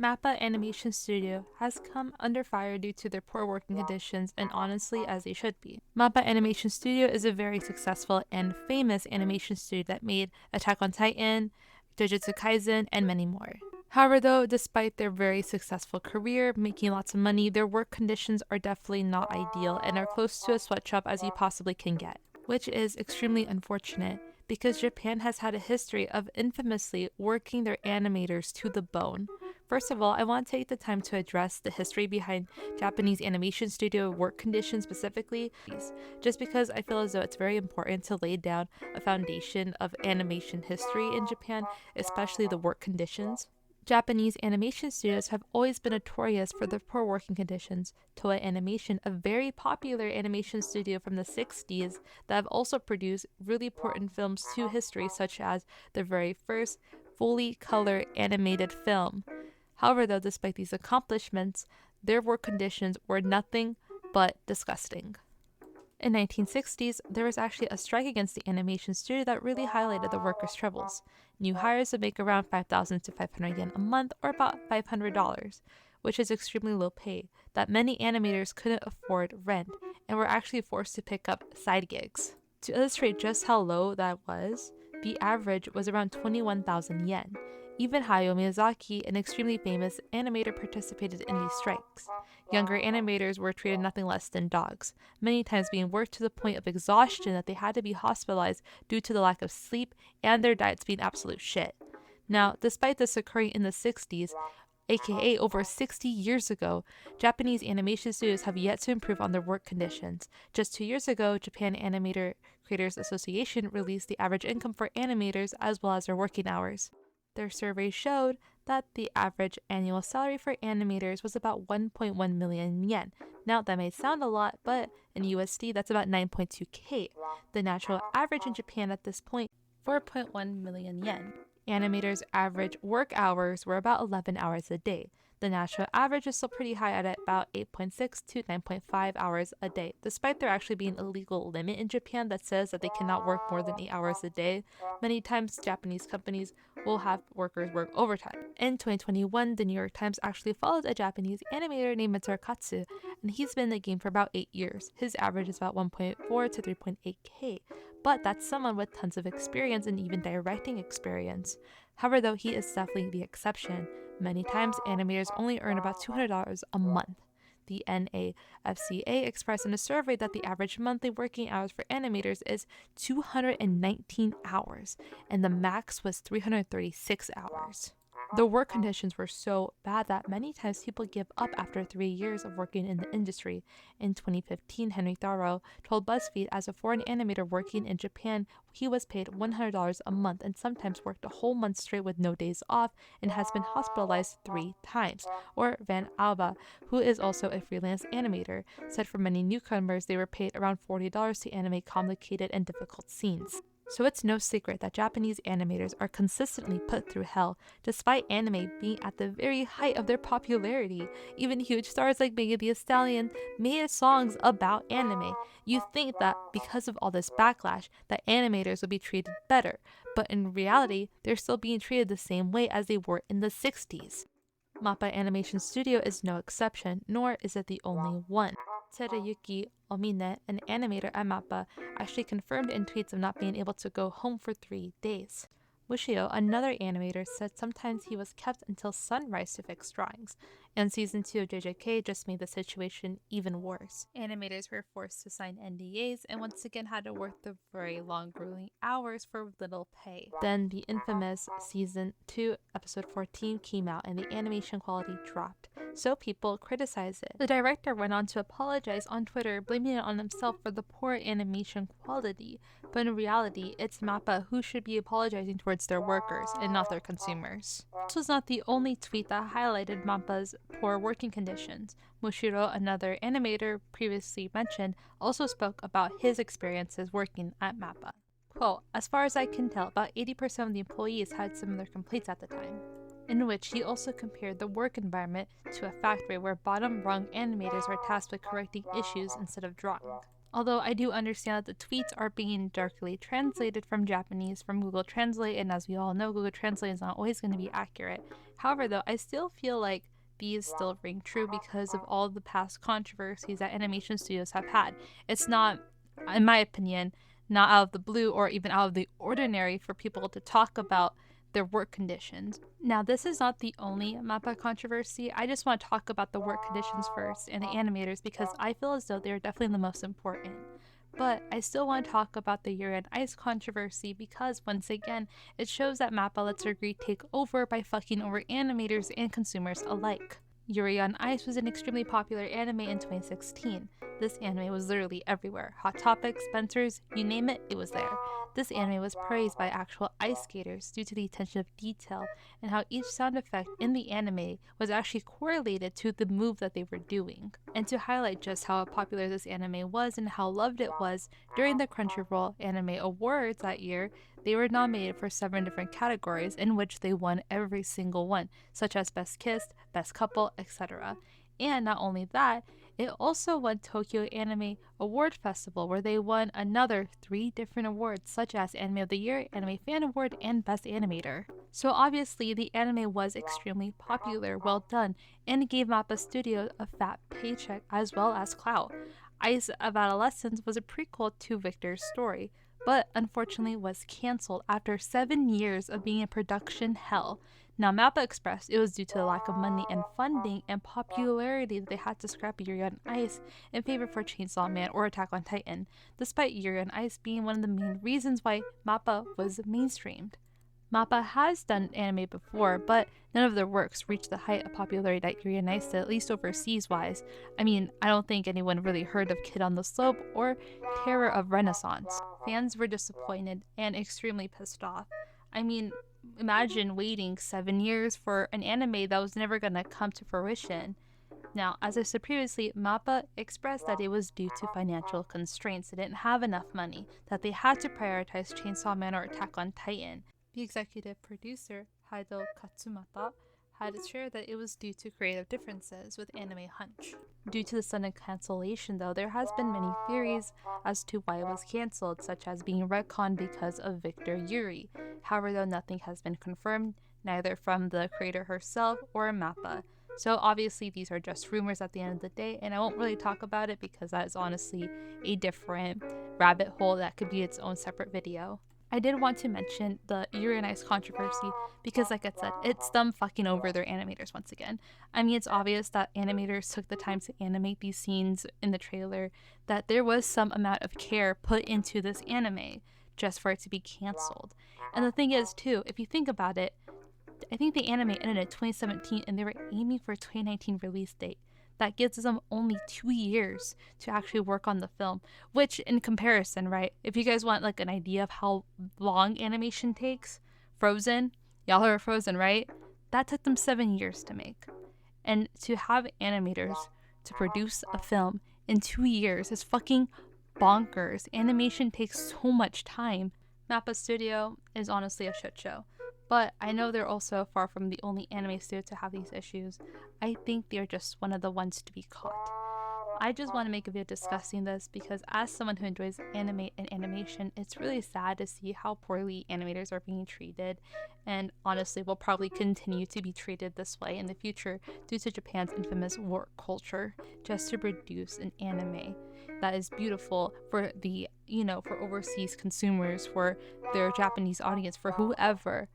Mappa Animation Studio has come under fire due to their poor working conditions, and honestly, as they should be. Mappa Animation Studio is a very successful and famous animation studio that made Attack on Titan, Jujutsu Kaisen, and many more. However, though, despite their very successful career, making lots of money, their work conditions are definitely not ideal and are close to a sweatshop as you possibly can get, which is extremely unfortunate because Japan has had a history of infamously working their animators to the bone. First of all, I want to take the time to address the history behind Japanese animation studio work conditions specifically, just because I feel as though it's very important to lay down a foundation of animation history in Japan, especially the work conditions. Japanese animation studios have always been notorious for their poor working conditions. Toei Animation, a very popular animation studio from the 60s that have also produced really important films to history, such as their very first fully color animated film. However, though, despite these accomplishments, their work conditions were nothing but disgusting. In 1960s, there was actually a strike against the animation studio that really highlighted the workers' troubles. New hires would make around 5,000 to 500 yen a month, or about $500, which is extremely low pay, that many animators couldn't afford rent and were actually forced to pick up side gigs. To illustrate just how low that was, the average was around 21,000 yen. Even Hayao Miyazaki, an extremely famous animator, participated in these strikes. Younger animators were treated nothing less than dogs, many times being worked to the point of exhaustion that they had to be hospitalized due to the lack of sleep and their diets being absolute shit. Now, despite this occurring in the 60s, aka over 60 years ago, Japanese animation studios have yet to improve on their work conditions. Just 2 years ago, Japan Animator Creators Association released the average income for animators as well as their working hours. Their survey showed that the average annual salary for animators was about 1.1 million yen. Now, that may sound a lot, but in USD, that's about 9.2k. The natural average in Japan at this point, 4.1 million yen. Animators' average work hours were about 11 hours a day. The national average is still pretty high at about 8.6 to 9.5 hours a day, despite there actually being a legal limit in Japan that says that they cannot work more than 8 hours a day. Many times, Japanese companies will have workers work overtime. In 2021, the New York Times actually followed a Japanese animator named Mitsuru Katsu, and he's been in the game for about 8 years. His average is about 1.4 to 3.8k, but that's someone with tons of experience and even directing experience. However, though, he is definitely the exception. Many times, animators only earn about $200 a month. The NAFCA expressed in a survey that the average monthly working hours for animators is 219 hours, and the max was 336 hours. The work conditions were so bad that many times people give up after 3 years of working in the industry. In 2015, Henry Thoreau told BuzzFeed as a foreign animator working in Japan, he was paid $100 a month and sometimes worked a whole month straight with no days off and has been hospitalized 3 times. Or Van Alba, who is also a freelance animator, said for many newcomers they were paid around $40 to animate complicated and difficult scenes. So it's no secret that Japanese animators are consistently put through hell, despite anime being at the very height of their popularity. Even huge stars like Megan Thee Stallion made songs about anime. You think that because of all this backlash, that animators would be treated better, but in reality, they're still being treated the same way as they were in the 60s. Mappa Animation Studio is no exception, nor is it the only one. Teruyuki Omine, an animator at Mappa, actually confirmed in tweets of not being able to go home for 3 days. Mushio, another animator, said sometimes he was kept until sunrise to fix drawings, and season 2 of JJK just made the situation even worse. Animators were forced to sign NDAs and once again had to work the very long, grueling hours for little pay. Then the infamous season 2 episode 14 came out and the animation quality dropped, so people criticized it. The director went on to apologize on Twitter, blaming it on himself for the poor animation quality, but in reality, it's Mappa who should be apologizing towards their workers and not their consumers. This was not the only tweet that highlighted Mappa's poor working conditions. Mushiro, another animator previously mentioned, also spoke about his experiences working at Mappa. Quote, "As far as I can tell, about 80% of the employees had similar complaints at the time," in which he also compared the work environment to a factory where bottom-rung animators are tasked with correcting issues instead of drawing. Although I do understand that the tweets are being directly translated from Japanese from Google Translate, and as we all know, Google Translate is not always going to be accurate. However, though, I still feel like these still ring true because of all the past controversies that animation studios have had. It's not, in my opinion, not out of the blue or even out of the ordinary for people to talk about their work conditions. Now, this is not the only Mappa controversy. I just want to talk about the work conditions first and the animators because I feel as though they're definitely the most important. But I still want to talk about the Yuri on Ice controversy because, once again, it shows that Mappa lets her greed take over by fucking over animators and consumers alike. Yuri on Ice was an extremely popular anime in 2016. This anime was literally everywhere. Hot Topic, Spencer's, you name it, it was there. This anime was praised by actual ice skaters due to the attention of detail and how each sound effect in the anime was actually correlated to the move that they were doing. And to highlight just how popular this anime was and how loved it was, during the Crunchyroll Anime Awards that year, they were nominated for 7 different categories in which they won every single one, such as Best Kiss, Best Couple, etc. And not only that, it also won Tokyo Anime Award Festival, where they won another 3 different awards, such as Anime of the Year, Anime Fan Award, and Best Animator. So obviously, the anime was extremely popular, well done, and gave Mappa Studio a fat paycheck as well as clout. Ice of Adolescence was a prequel to Victor's story, but unfortunately was cancelled after 7 years of being in production hell. Now, Mappa expressed it was due to the lack of money and funding and popularity that they had to scrap Yuri on Ice in favor for Chainsaw Man or Attack on Titan, despite Yuri on Ice being one of the main reasons why Mappa was mainstreamed. Mappa has done anime before, but none of their works reached the height of popularity that Yuri on Ice did, at least overseas-wise. I mean, I don't think anyone really heard of Kid on the Slope or Terror of Renaissance. Fans were disappointed and extremely pissed off. I mean, imagine waiting 7 years for an anime that was never gonna come to fruition. Now, as I said previously, Mappa expressed that it was due to financial constraints. They didn't have enough money, that they had to prioritize Chainsaw Man or Attack on Titan. The executive producer, Haido Katsumata, had shared that it was due to creative differences with Anime Hunch. Due to the sudden cancellation, though, there has been many theories as to why it was cancelled, such as being retconned because of Victor Yuri. However, though, nothing has been confirmed, neither from the creator herself or Mappa. So obviously these are just rumors at the end of the day, and I won't really talk about it because that is honestly a different rabbit hole that could be its own separate video. I did want to mention the Yuri on Ice controversy because, like I said, it's them fucking over their animators once again. I mean, it's obvious that animators took the time to animate these scenes in the trailer, that there was some amount of care put into this anime just for it to be cancelled. And the thing is, too, if you think about it, I think the anime ended in 2017 and they were aiming for a 2019 release date. That gives them only 2 years to actually work on the film, which in comparison, right, if you guys want like an idea of how long animation takes, Frozen, y'all heard of Frozen, right? That took them 7 years to make. And to have animators to produce a film in 2 years is fucking bonkers. Animation takes so much time. Mappa Studio is honestly a shit show. But I know they're also far from the only anime studio to have these issues. I think they're just one of the ones to be caught. I just want to make a video discussing this because as someone who enjoys anime and animation, it's really sad to see how poorly animators are being treated, and honestly will probably continue to be treated this way in the future due to Japan's infamous work culture just to produce an anime that is beautiful for the, for overseas consumers, for their Japanese audience, for whoever.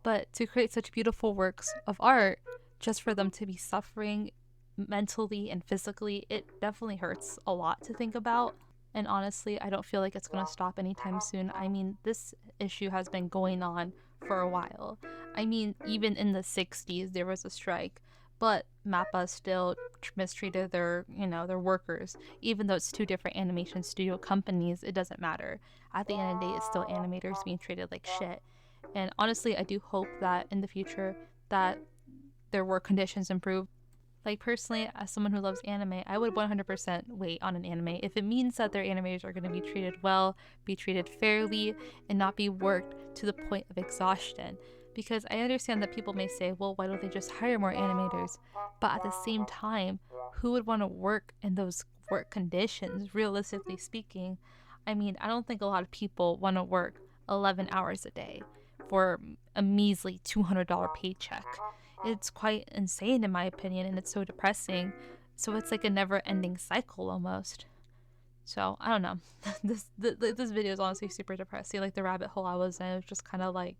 But to create such beautiful works of art, just for them to be suffering mentally and physically, it definitely hurts a lot to think about. And honestly, I don't feel like it's going to stop anytime soon. I mean, this issue has been going on for a while. I mean, even in the 60s, there was a strike, but Mappa still mistreated their workers. Even though it's 2 different animation studio companies, it doesn't matter. At the end of the day, it's still animators being treated like shit. And honestly, I do hope that in the future that their work conditions improve. Like personally, as someone who loves anime, I would 100% wait on an anime if it means that their animators are going to be treated well, be treated fairly, and not be worked to the point of exhaustion. Because I understand that people may say, well, why don't they just hire more animators? But at the same time, who would want to work in those work conditions, realistically speaking? I mean, I don't think a lot of people want to work 11 hours a day for a measly $200 paycheck. It's quite insane in my opinion, and it's so depressing. So it's like a never-ending cycle almost. So I don't know. This video is honestly super depressing. Like the rabbit hole I was in was just kind of like,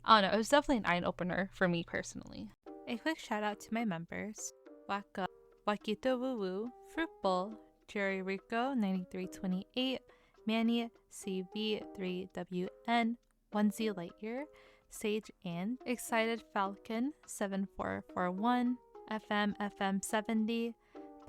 I don't know. It was definitely an eye opener for me personally. A quick shout out to my members: Waka, Wakito Woo Woo, Fruit Bowl, Jerry Rico 9328, Manny CV3WN, Onesie Lightyear, Sage Ann, Excited Falcon 7441, FM 70,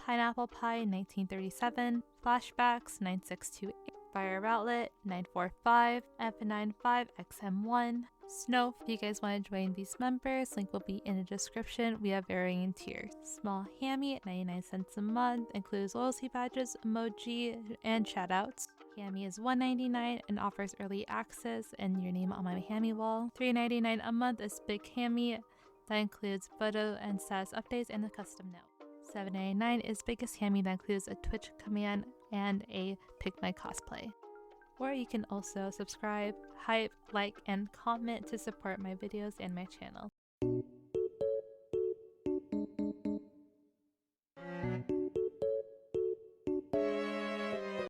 Pineapple Pie 1937, Flashbacks 9628, Fire Outlet 945, F95XM1, Snow. If you guys want to join these members, link will be in the description. We have varying tiers. Small Hammy at 99 cents a month includes loyalty badges, emoji, and shoutouts. Hammy is $1.99 and offers early access and your name on my Hammy wall. $3.99 a month is Big Hammy. That includes photo and status updates and a custom note. $7.99 is Biggest Hammy. That includes a Twitch command and a Pick My Cosplay. Or you can also subscribe, hype, like, and comment to support my videos and my channel.